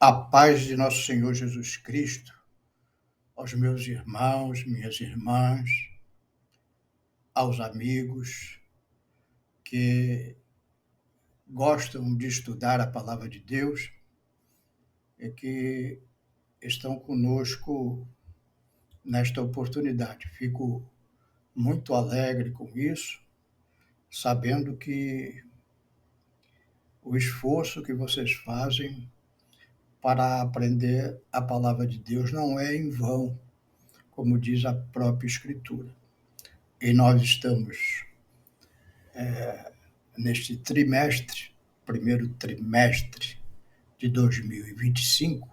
A paz de nosso Senhor Jesus Cristo, aos meus irmãos, minhas irmãs, aos amigos que gostam de estudar a palavra de Deus e que estão conosco nesta oportunidade. Fico muito alegre com isso, sabendo que o esforço que vocês fazem para aprender a palavra de Deus não é em vão, como diz a própria Escritura. E nós estamos neste trimestre, primeiro trimestre de 2025,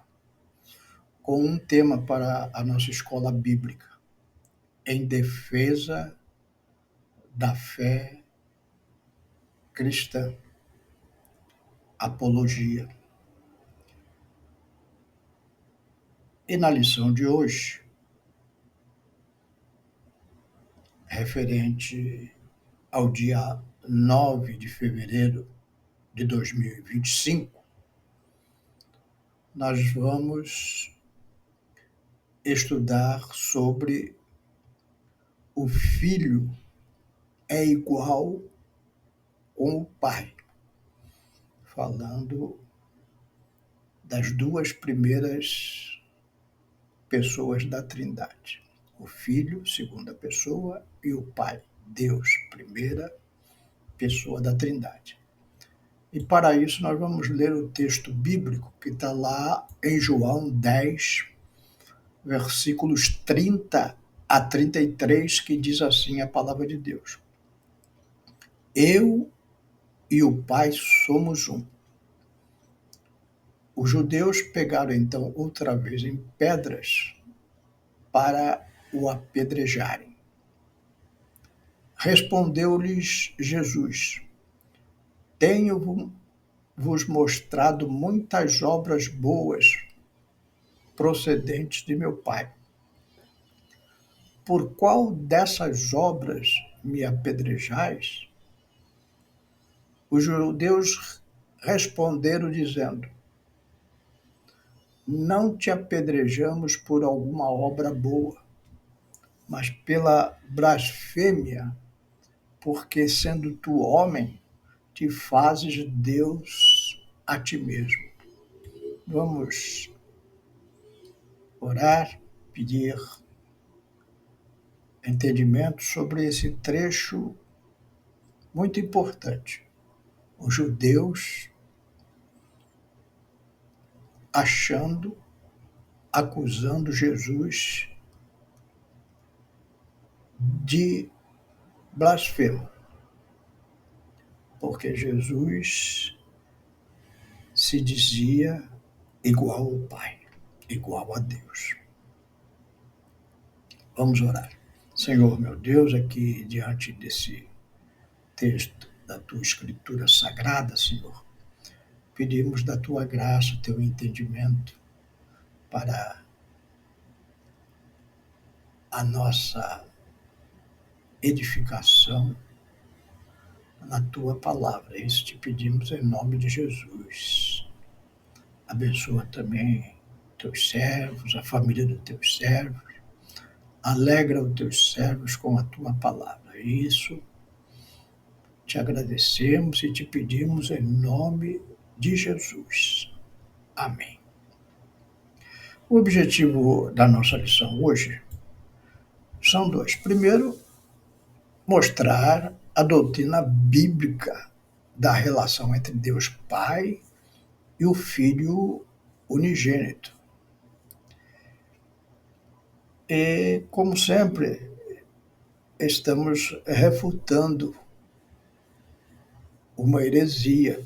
com um tema para a nossa escola bíblica, em defesa da fé cristã, apologia. E na lição de hoje, referente ao dia 9 de fevereiro de 2025, nós vamos estudar sobre o filho é igual com o pai, falando das duas primeiras pessoas da Trindade. O Filho, segunda pessoa, e o Pai, Deus, primeira pessoa da Trindade. E para isso nós vamos ler o texto bíblico que está lá em João 10, versículos 30 a 33, que diz assim a palavra de Deus: Eu e o Pai somos um. Os judeus pegaram então outra vez em pedras para o apedrejarem. Respondeu-lhes Jesus: Tenho-vos mostrado muitas obras boas procedentes de meu Pai. Por qual dessas obras me apedrejais? Os judeus responderam dizendo: Não te apedrejamos por alguma obra boa, mas pela blasfêmia, porque sendo tu homem, te fazes Deus a ti mesmo. Vamos orar, pedir entendimento sobre esse trecho muito importante. Os judeus acusando Jesus de blasfemo, porque Jesus se dizia igual ao Pai, igual a Deus. Vamos orar. Senhor, meu Deus, aqui diante desse texto da tua Escritura Sagrada, Senhor, pedimos da tua graça, teu entendimento para a nossa edificação na tua palavra. Isso te pedimos em nome de Jesus. Abençoa também teus servos, a família dos teus servos. Alegra os teus servos com a tua palavra. Isso te agradecemos e te pedimos em nome de Jesus. Amém. O objetivo da nossa lição hoje são dois. Primeiro, mostrar a doutrina bíblica da relação entre Deus Pai e o Filho unigênito. E, como sempre, estamos refutando uma heresia.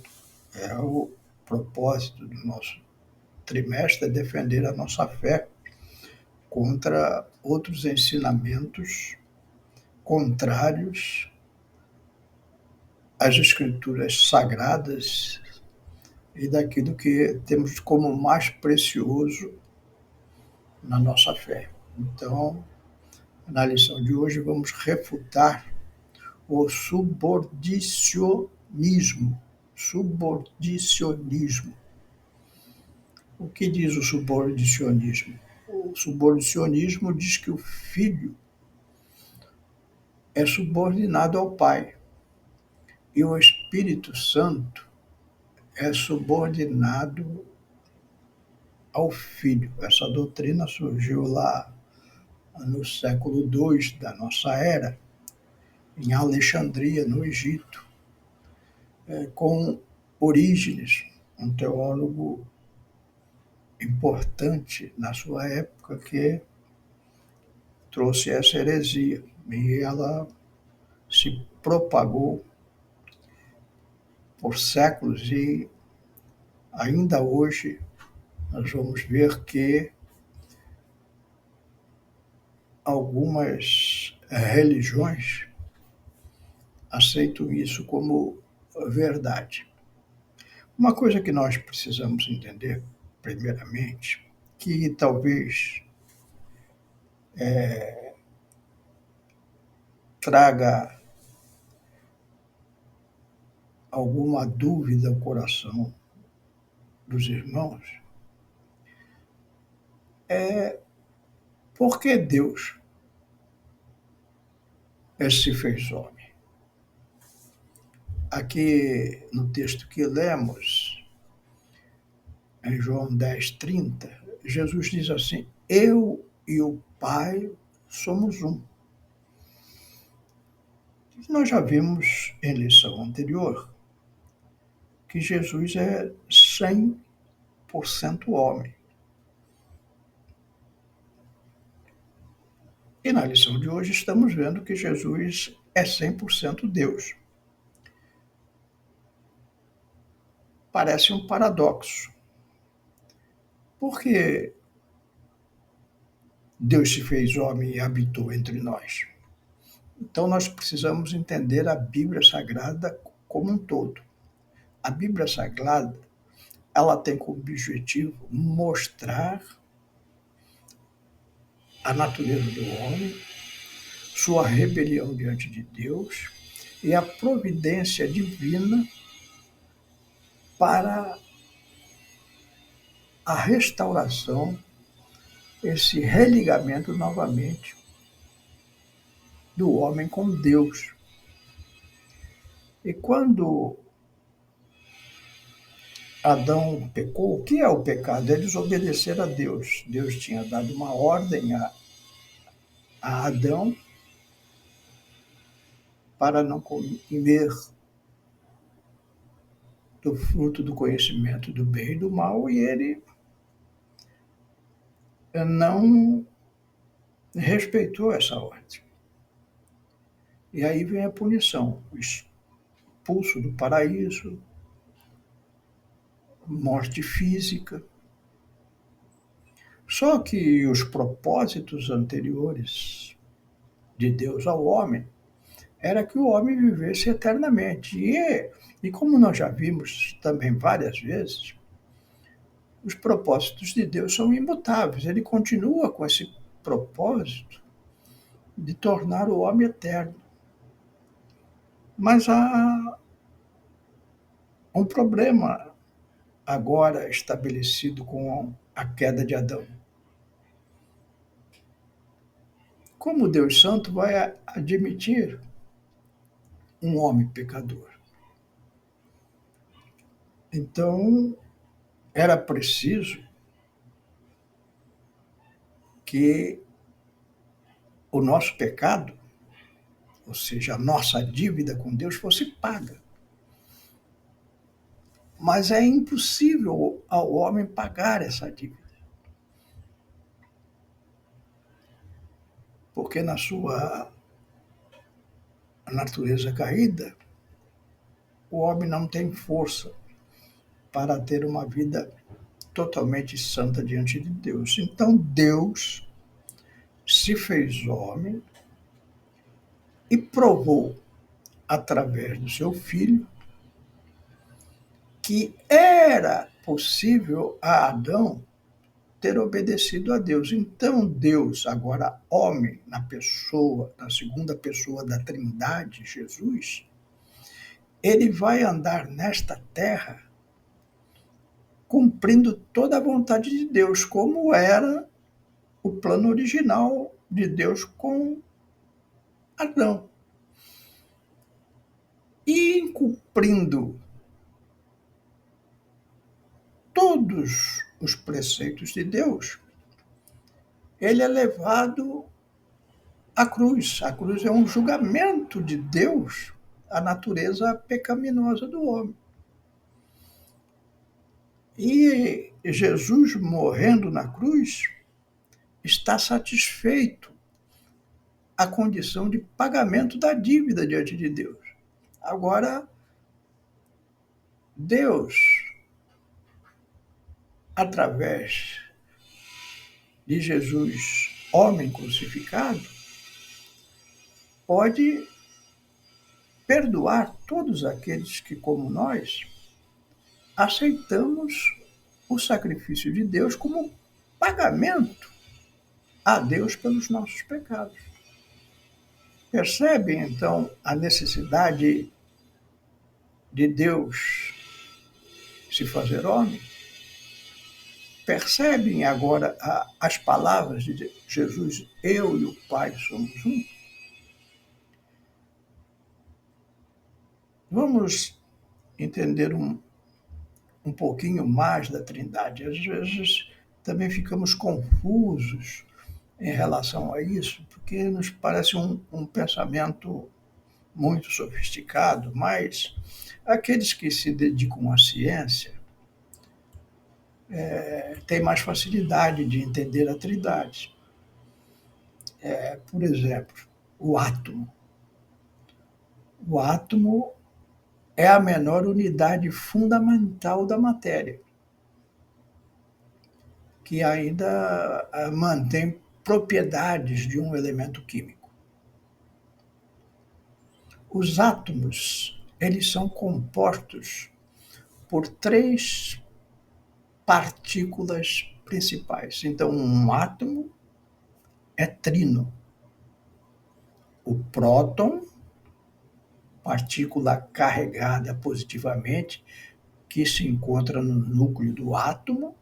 É o propósito do nosso trimestre, é defender a nossa fé contra outros ensinamentos contrários às escrituras sagradas e daquilo que temos como mais precioso na nossa fé. Então, na lição de hoje, vamos refutar o subordicionismo. Subordicionismo. O que diz o subordinacionismo? O subordinacionismo diz que o filho é subordinado ao pai e o Espírito Santo é subordinado ao filho. Essa doutrina surgiu lá no século II da nossa era, em Alexandria, no Egito, com Orígenes, um teólogo importante na sua época que trouxe essa heresia. E ela se propagou por séculos e ainda hoje nós vamos ver que algumas religiões aceitam isso como verdade. Uma coisa que nós precisamos entender, primeiramente, que talvez traga alguma dúvida ao coração dos irmãos, é por que Deus se fez homem. Aqui no texto que lemos, em João 10:30, Jesus diz assim: eu e o Pai somos um. Nós já vimos em lição anterior que Jesus é 100% homem. E na lição de hoje estamos vendo que Jesus é 100% Deus. Parece um paradoxo. Porque Deus se fez homem e habitou entre nós. Então nós precisamos entender a Bíblia Sagrada como um todo. A Bíblia Sagrada, ela tem como objetivo mostrar a natureza do homem, sua rebelião diante de Deus e a providência divina para a restauração, esse religamento novamente do homem com Deus. E quando Adão pecou, o que é o pecado? É desobedecer a Deus. Deus tinha dado uma ordem a Adão para não comer do fruto do conhecimento do bem e do mal, e ele não respeitou essa ordem. E aí vem a punição, expulso do paraíso, morte física. Só que os propósitos anteriores de Deus ao homem era que o homem vivesse eternamente. E como nós já vimos também várias vezes, os propósitos de Deus são imutáveis. Ele continua com esse propósito de tornar o homem eterno. Mas há um problema agora estabelecido com a queda de Adão. Como Deus Santo vai admitir um homem pecador? Então, era preciso que o nosso pecado, ou seja, a nossa dívida com Deus, fosse paga. Mas é impossível ao homem pagar essa dívida. Porque na sua natureza caída, o homem não tem força para ter uma vida totalmente santa diante de Deus. Então Deus se fez homem e provou, através do seu filho, que era possível a Adão ter obedecido a Deus. Então Deus, agora homem, na segunda pessoa da Trindade, Jesus, ele vai andar nesta terra cumprindo toda a vontade de Deus, como era o plano original de Deus com Adão. E cumprindo todos os preceitos de Deus, ele é levado à cruz. A cruz é um julgamento de Deus à natureza pecaminosa do homem. E Jesus, morrendo na cruz, está satisfeito a condição de pagamento da dívida diante de Deus. Agora, Deus, através de Jesus, homem crucificado, pode perdoar todos aqueles que, como nós, aceitamos o sacrifício de Deus como pagamento a Deus pelos nossos pecados. Percebem, então, a necessidade de Deus se fazer homem? Percebem agora as palavras de Jesus, eu e o Pai somos um? Vamos entender um pouquinho mais da Trindade. Às vezes também ficamos confusos em relação a isso, porque nos parece um pensamento muito sofisticado, mas aqueles que se dedicam à ciência têm mais facilidade de entender a Trindade. Por exemplo, o átomo. O átomo é a menor unidade fundamental da matéria, que ainda mantém propriedades de um elemento químico. Os átomos, eles são compostos por 3 partículas principais. Então, um átomo é trino. O próton, partícula carregada positivamente, que se encontra no núcleo do átomo.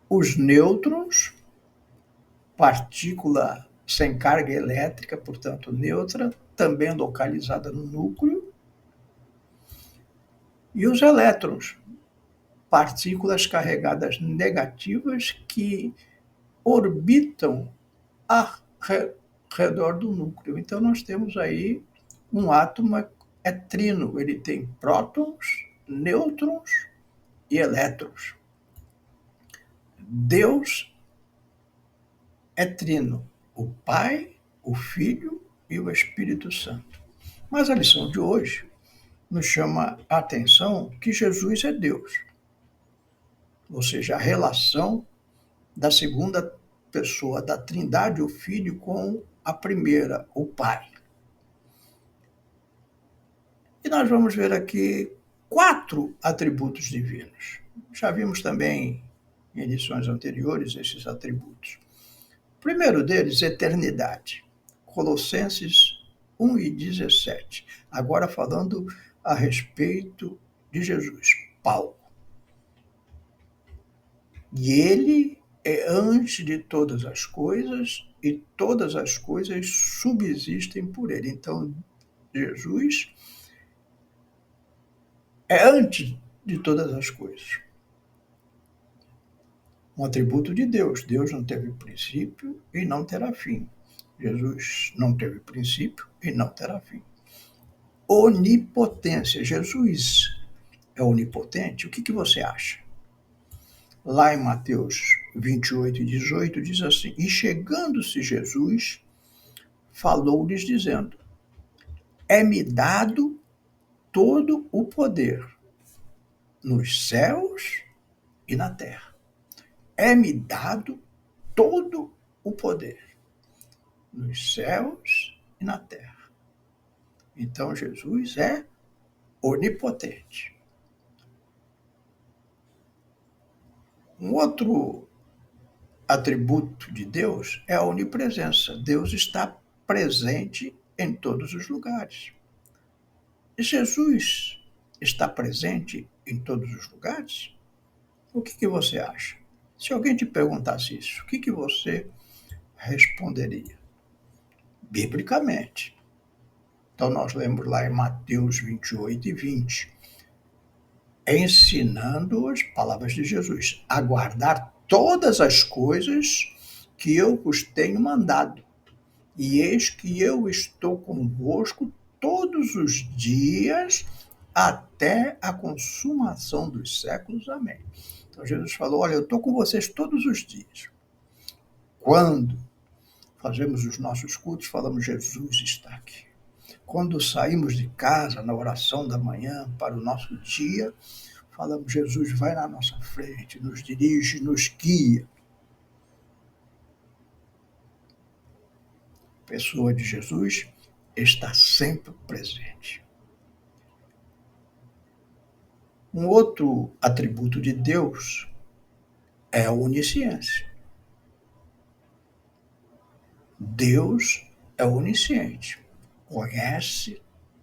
Os nêutrons, partícula sem carga elétrica, portanto neutra, também localizada no núcleo. E os elétrons, partículas carregadas negativas que orbitam ao redor do núcleo. Então nós temos aí um átomo é trino, ele tem prótons, nêutrons e elétrons. Deus é trino, o Pai, o Filho e o Espírito Santo. Mas a lição de hoje nos chama a atenção que Jesus é Deus, ou seja, a relação da segunda pessoa da Trindade, o Filho, com a primeira, o Pai. E nós vamos ver aqui 4 atributos divinos. Já vimos também em edições anteriores esses atributos. O primeiro deles, eternidade. Colossenses 1:17. Agora falando a respeito de Jesus, Paulo. E ele é antes de todas as coisas, e todas as coisas subsistem por ele. Então, Jesus é antes de todas as coisas. Um atributo de Deus. Deus não teve princípio e não terá fim. Jesus não teve princípio e não terá fim. Onipotência. Jesus é onipotente? O que você acha? Lá em Mateus 28:18 diz assim: E chegando-se Jesus, falou-lhes dizendo: É-me dado todo o poder nos céus e na terra. É-me dado todo o poder nos céus e na terra. Então Jesus é onipotente. Um outro atributo de Deus é a onipresença. Deus está presente em todos os lugares. Jesus está presente em todos os lugares? O que você acha? Se alguém te perguntasse isso, o que você responderia? Biblicamente. Então, nós lemos lá em Mateus 28 e 20, ensinando as palavras de Jesus, a guardar todas as coisas que eu vos tenho mandado. E eis que eu estou convosco todos os dias até a consumação dos séculos. Amém. Então Jesus falou, olha, eu estou com vocês todos os dias. Quando fazemos os nossos cultos, falamos, Jesus está aqui. Quando saímos de casa, na oração da manhã, para o nosso dia, falamos, Jesus vai na nossa frente, nos dirige, nos guia. A pessoa de Jesus está sempre presente. Um outro atributo de Deus é a onisciência. Deus é onisciente, conhece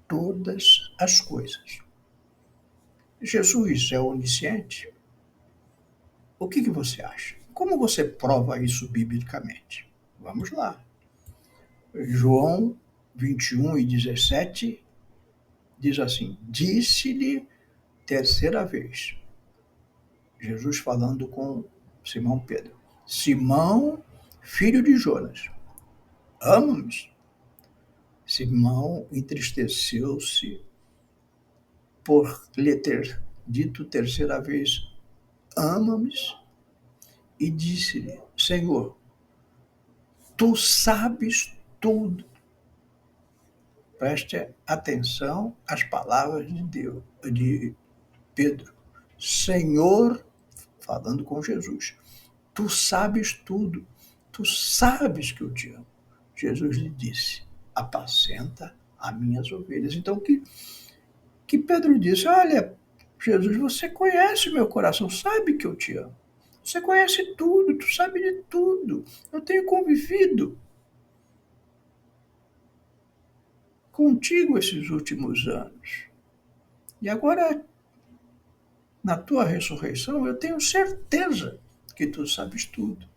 todas as coisas. Jesus é onisciente? O que você acha? Como você prova isso biblicamente? Vamos lá. João 21 e 17 diz assim, disse-lhe terceira vez, Jesus falando com Simão Pedro, Simão, filho de Jonas, ama-me? Simão entristeceu-se por lhe ter dito terceira vez, ama-me? E disse-lhe, Senhor, tu sabes tudo. Preste atenção às palavras de Deus, de Pedro. Senhor, falando com Jesus, tu sabes tudo. Tu sabes que eu te amo. Jesus lhe disse, apacenta as minhas ovelhas. Então, que Pedro disse, olha, Jesus, você conhece o meu coração, sabe que eu te amo. Você conhece tudo, tu sabe de tudo. Eu tenho convivido contigo esses últimos anos. E agora, na tua ressurreição, eu tenho certeza que tu sabes tudo.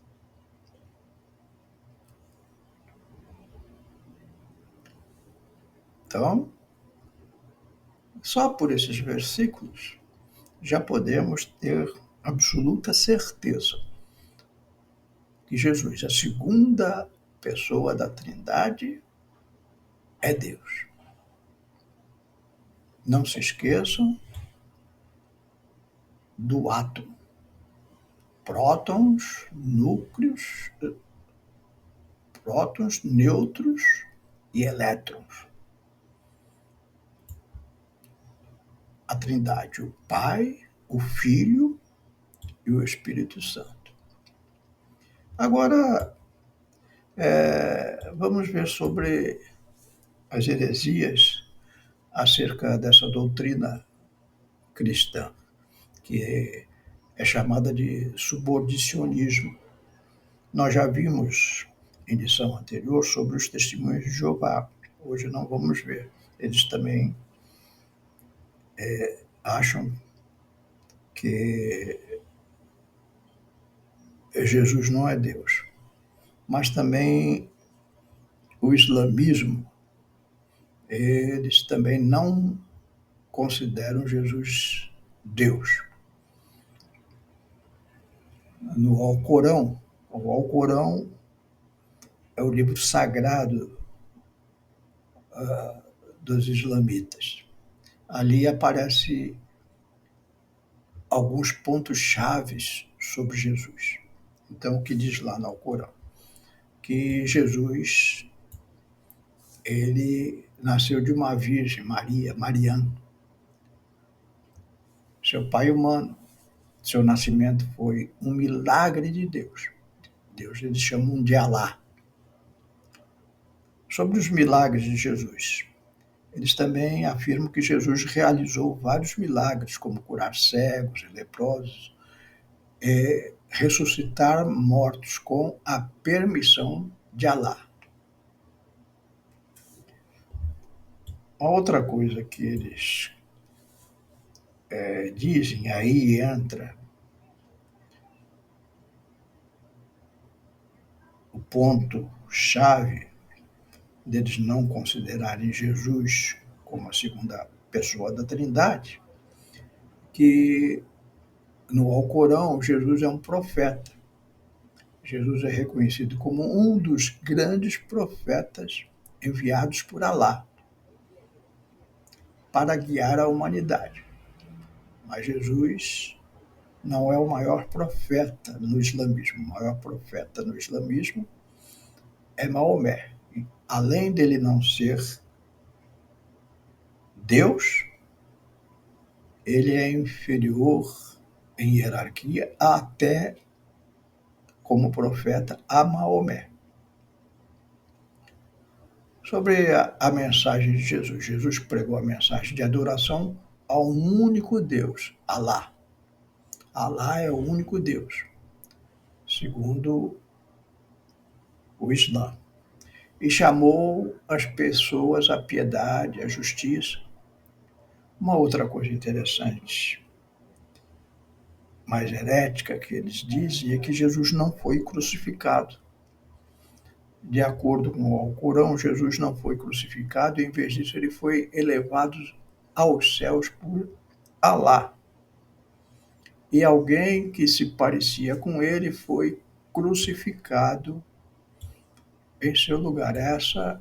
Então, só por esses versículos, já podemos ter absoluta certeza que Jesus, a segunda pessoa da Trindade, é Deus. Não se esqueçam do átomo. Prótons, núcleos, prótons, nêutrons e elétrons. A Trindade, o Pai, o Filho e o Espírito Santo. Agora, vamos ver sobre as heresias acerca dessa doutrina cristã, que é chamada de subordicionismo. Nós já vimos em lição anterior sobre os testemunhos de Jeová. Hoje não vamos ver. Eles também acham que Jesus não é Deus. Mas também o islamismo, eles também não consideram Jesus Deus. No Alcorão, o Alcorão é o livro sagrado dos islamitas. Ali aparece alguns pontos chaves sobre Jesus. Então, o que diz lá no Alcorão? Que Jesus, ele nasceu de uma virgem, Maria, Mariã. Seu pai humano. Seu nascimento foi um milagre de Deus. Deus, eles chamam de Alá. Sobre os milagres de Jesus, eles também afirmam que Jesus realizou vários milagres, como curar cegos e leprosos, ressuscitar mortos com a permissão de Alá. A outra coisa que eles dizem, aí entra o ponto-chave deles não considerarem Jesus como a segunda pessoa da Trindade, que no Alcorão Jesus é um profeta. Jesus é reconhecido como um dos grandes profetas enviados por Alá para guiar a humanidade. Mas Jesus não é o maior profeta no islamismo. O maior profeta no islamismo é Maomé. Além dele não ser Deus, ele é inferior em hierarquia até como profeta a Maomé. Sobre a mensagem de Jesus. Jesus pregou a mensagem de adoração a um único Deus, Alá. Alá é o único Deus, segundo o Islã. E chamou as pessoas à piedade, à justiça. Uma outra coisa interessante, mais herética, que eles dizem, é que Jesus não foi crucificado. De acordo com o Alcorão, Jesus não foi crucificado, e em vez disso ele foi elevado aos céus por Alá. E alguém que se parecia com ele foi crucificado em seu lugar. Essa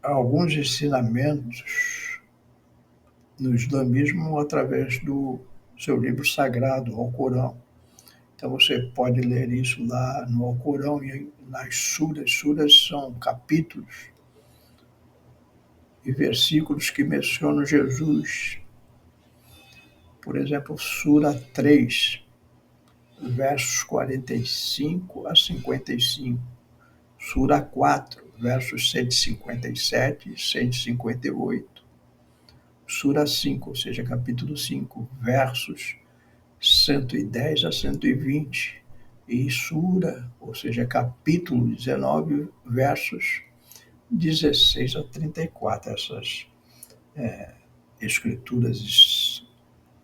alguns ensinamentos no islamismo através do seu livro sagrado, o Alcorão. Então você pode ler isso lá no Alcorão e nas suras. Suras são capítulos e versículos que mencionam Jesus. Por exemplo, Sura 3, versos 45 a 55. Sura 4, versos 157 e 158. Sura 5, ou seja, capítulo 5, versos 110 a 120. E Sura, ou seja, capítulo 19, versos 16 a 34. Essas escrituras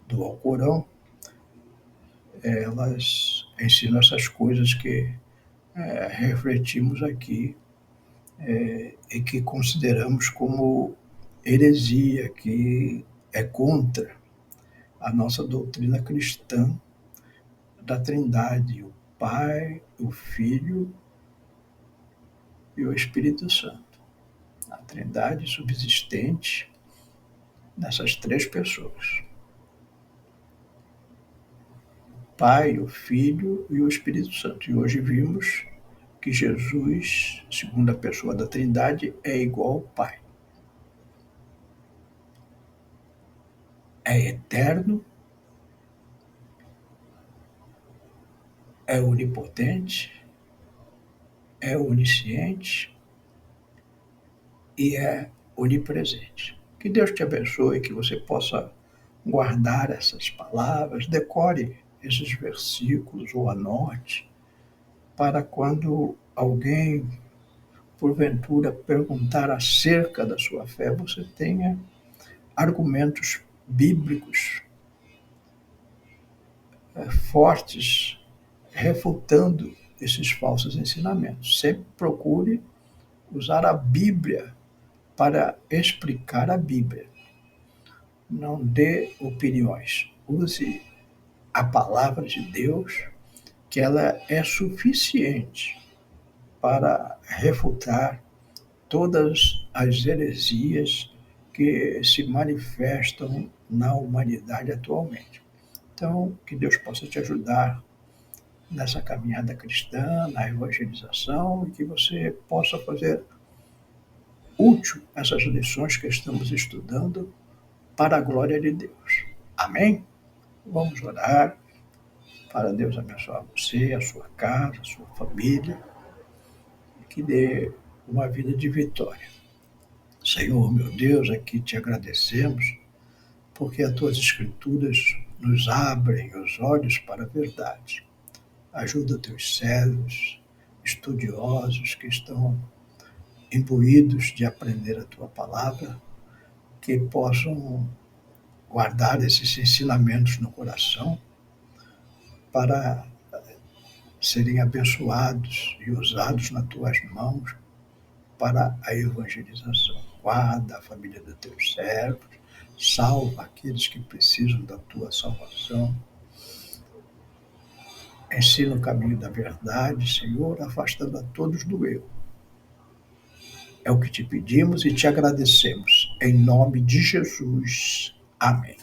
do Alcorão, elas ensinam essas coisas que refletimos aqui e que consideramos como heresia, que é contra a nossa doutrina cristã da Trindade, o Pai, o Filho e o Espírito Santo. A Trindade subsistente nessas três pessoas. O Pai, o Filho e o Espírito Santo. E hoje vimos que Jesus, segunda pessoa da Trindade, é igual ao Pai. É eterno, é onipotente, é onisciente e é onipresente. Que Deus te abençoe, que você possa guardar essas palavras, decore esses versículos ou anote, para quando alguém, porventura, perguntar acerca da sua fé, você tenha argumentos bíblicos fortes refutando esses falsos ensinamentos. Sempre procure usar a Bíblia para explicar a Bíblia. Não dê opiniões. Use a palavra de Deus, que ela é suficiente para refutar todas as heresias que se manifestam na humanidade atualmente. Então, que Deus possa te ajudar nessa caminhada cristã, na evangelização, e que você possa fazer útil essas lições que estamos estudando para a glória de Deus. Amém? Vamos orar para Deus abençoar você, a sua casa, a sua família, e que dê uma vida de vitória. Senhor, meu Deus, aqui te agradecemos, porque as tuas escrituras nos abrem os olhos para a verdade. Ajuda teus servos, estudiosos que estão imbuídos de aprender a tua palavra, que possam guardar esses ensinamentos no coração para serem abençoados e usados nas tuas mãos para a evangelização. Guarda a família dos teus servos, salva aqueles que precisam da tua salvação. Ensina o caminho da verdade, Senhor, afastando a todos do erro. É o que te pedimos e te agradecemos. Em nome de Jesus. Amém.